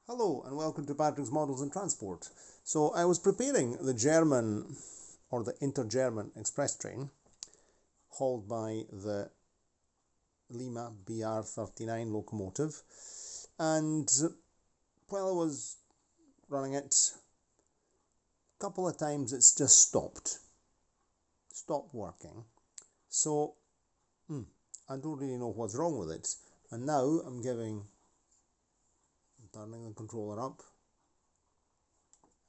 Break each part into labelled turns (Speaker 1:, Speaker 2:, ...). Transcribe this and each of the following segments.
Speaker 1: Hello and welcome to Patrick's Models in Transport. So I was preparing the German or the Inter-German express train hauled by the Lima BR39 locomotive, and while I was running it, a couple of times it's just stopped working. So I don't really know what's wrong with it, and now I'm turning the controller up,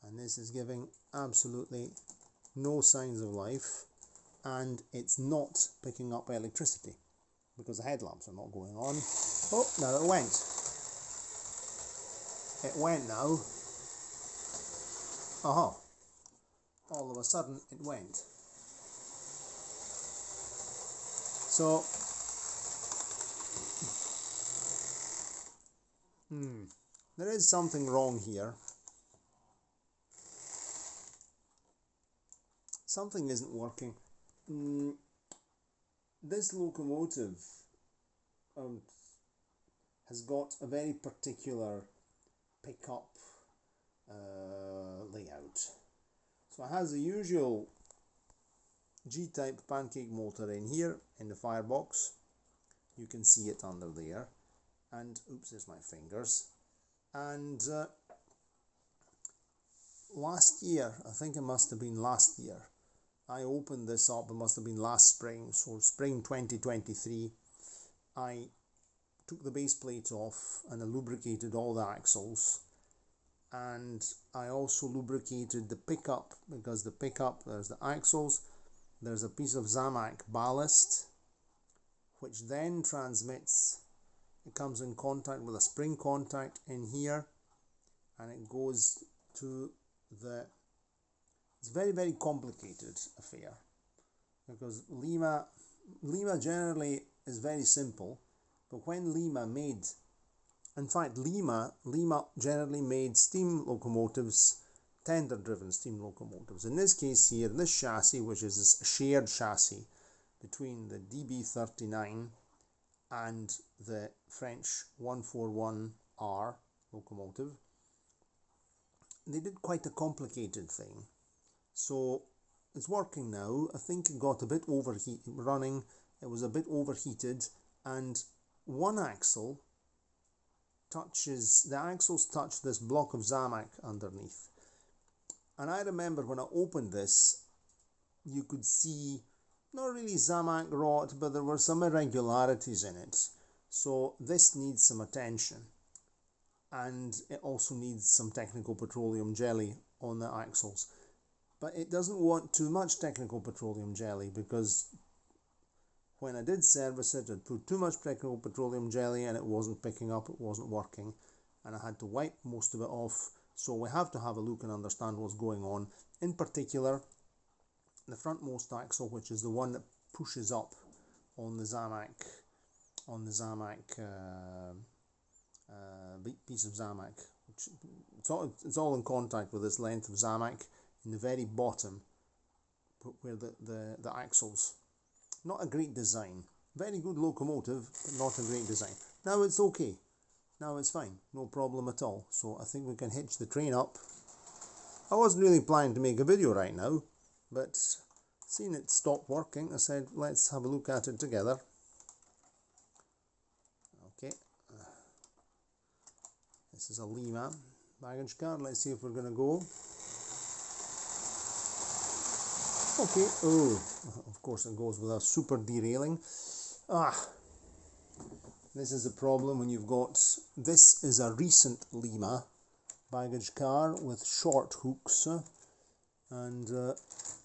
Speaker 1: and this is giving absolutely no signs of life, and it's not picking up electricity because the headlamps are not going on. Oh, now it went now. Aha, all of a sudden it went. So there is something wrong here. Something isn't working. This locomotive has got a very particular pickup layout. So it has the usual G-type pancake motor in here in the firebox. You can see it under there. And oops, there's my fingers. And last year, I think it must have been last year, I opened this up. It must have been last spring, so spring 2023. I took the base plate off and I lubricated all the axles, and I also lubricated the pickup, because the pickup, there's the axles, there's a piece of Zamac ballast which then transmits. It comes in contact with a spring contact in here, and it goes to the... It's a very, very complicated affair, because Lima generally is very simple, but when Lima generally made steam locomotives, tender-driven steam locomotives. In this case here, this chassis, which is a shared chassis between the DB39 and the French 141R locomotive, they did quite a complicated thing. So it's working now. I think it got a bit running. It was a bit overheated, and one axle the axles touch this block of Zamac underneath. And I remember when I opened this, you could see not really Zamac rot, but there were some irregularities in it. So this needs some attention, and it also needs some technical petroleum jelly on the axles. But it doesn't want too much technical petroleum jelly, because when I did service it, I'd put too much technical petroleum jelly and it wasn't picking up, it wasn't working, and I had to wipe most of it off. So we have to have a look and understand what's going on. In particular, the frontmost axle, which is the one that pushes up on the Zamac, piece of Zamac. It's all in contact with this length of Zamac in the very bottom, where the axles. Not a great design. Very good locomotive, but not a great design. Now it's okay. Now it's fine. No problem at all. So I think we can hitch the train up. I wasn't really planning to make a video right now, but seeing it stop working, I said let's have a look at it together. Okay. This is a Lima baggage car. Let's see if we're going to go. Okay, oh, of course it goes with a super derailing. This is a problem when you've got... This is a recent Lima baggage car with short hooks, and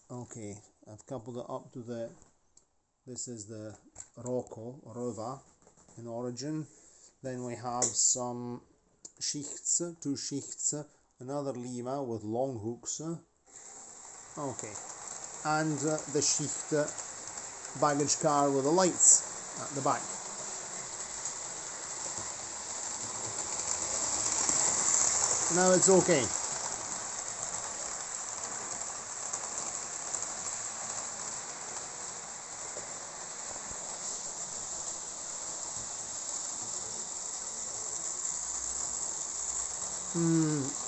Speaker 1: okay, I've coupled it up to this is the Rova in origin. Then we have some Schichts, two Schichts, another Lima with long hooks. Okay. And the Schicht baggage car with the lights at the back. Now it's okay.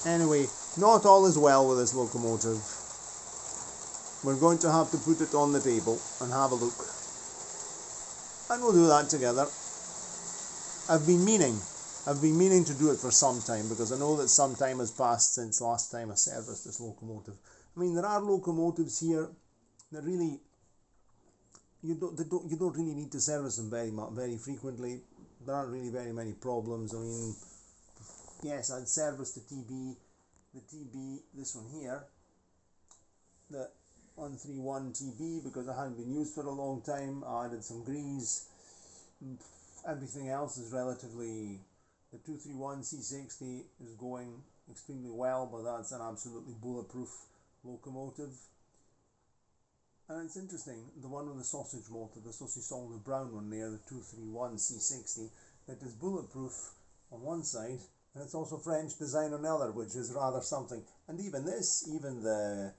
Speaker 1: Anyway, not all is well with this locomotive. We're going to have to put it on the table and have a look. And we'll do that together. I've been meaning to do it for some time, because I know that some time has passed since last time I serviced this locomotive. I mean, there are locomotives here that really, you don't really need to service them very frequently. There aren't really very many problems. I mean, yes, I'd service the TB, this one here, the 131 TB, because it hadn't been used for a long time. I added some grease. Everything else is relatively, the 231 C60 is going extremely well, but that's an absolutely bulletproof locomotive. And it's interesting, the one with the sausage motor, the sausage song, the brown one there, the 231 C60, that is bulletproof on one side, and it's also French design on the other, which is rather something. And even this, even the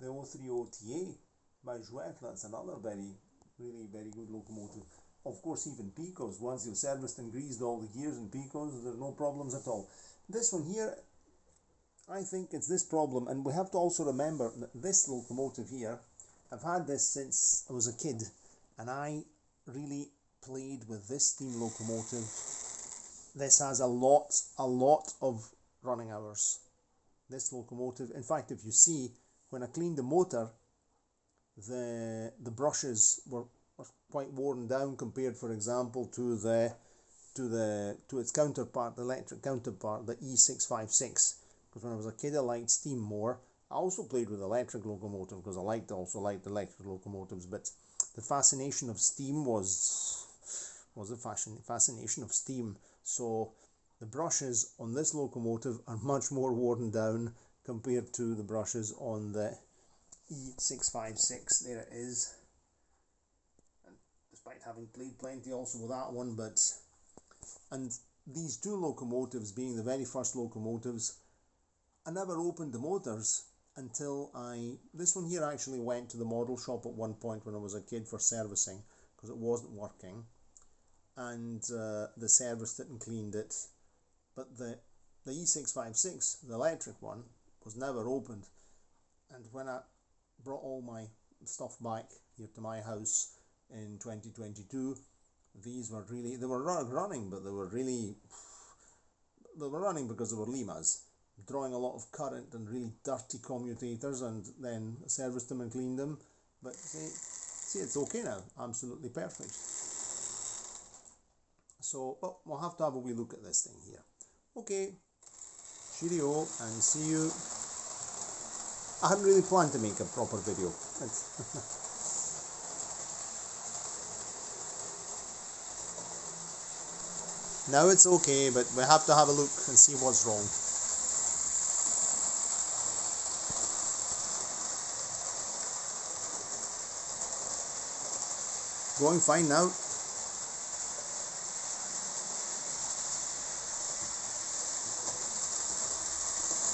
Speaker 1: 030 TA by Jouet, that's another really very good locomotive. Of course, even Picos, once you've serviced and greased all the gears in Picos, there's no problems at all. This one here, I think it's this problem, and we have to also remember that this locomotive here, I've had this since I was a kid, and I really played with this steam locomotive. This has a lot of running hours. This locomotive, in fact, if you see, when I cleaned the motor, the brushes were quite worn down compared, for example, to its counterpart, the electric counterpart, the E656. Because when I was a kid, I liked steam more. I also played with electric locomotive because I also liked electric locomotives, but the fascination of steam was a fascination of steam. So the brushes on this locomotive are much more worn down compared to the brushes on the E656. There it is. And despite having played plenty also with that one, and these two locomotives being the very first locomotives, I never opened the motors until this one here actually went to the model shop at one point when I was a kid for servicing, because it wasn't working, and the serviced it and cleaned it. But the E656, the electric one, was never opened. And when I brought all my stuff back here to my house in 2022, these were really, they were running, but they were running because they were Limas, drawing a lot of current and really dirty commutators, and then serviced them and cleaned them. But see, it's okay now, absolutely perfect. So we'll have to have a wee look at this thing here. Okay, cheerio, and see you. I hadn't really planned to make a proper video. Now it's okay, but we have to have a look and see what's wrong. Going fine now.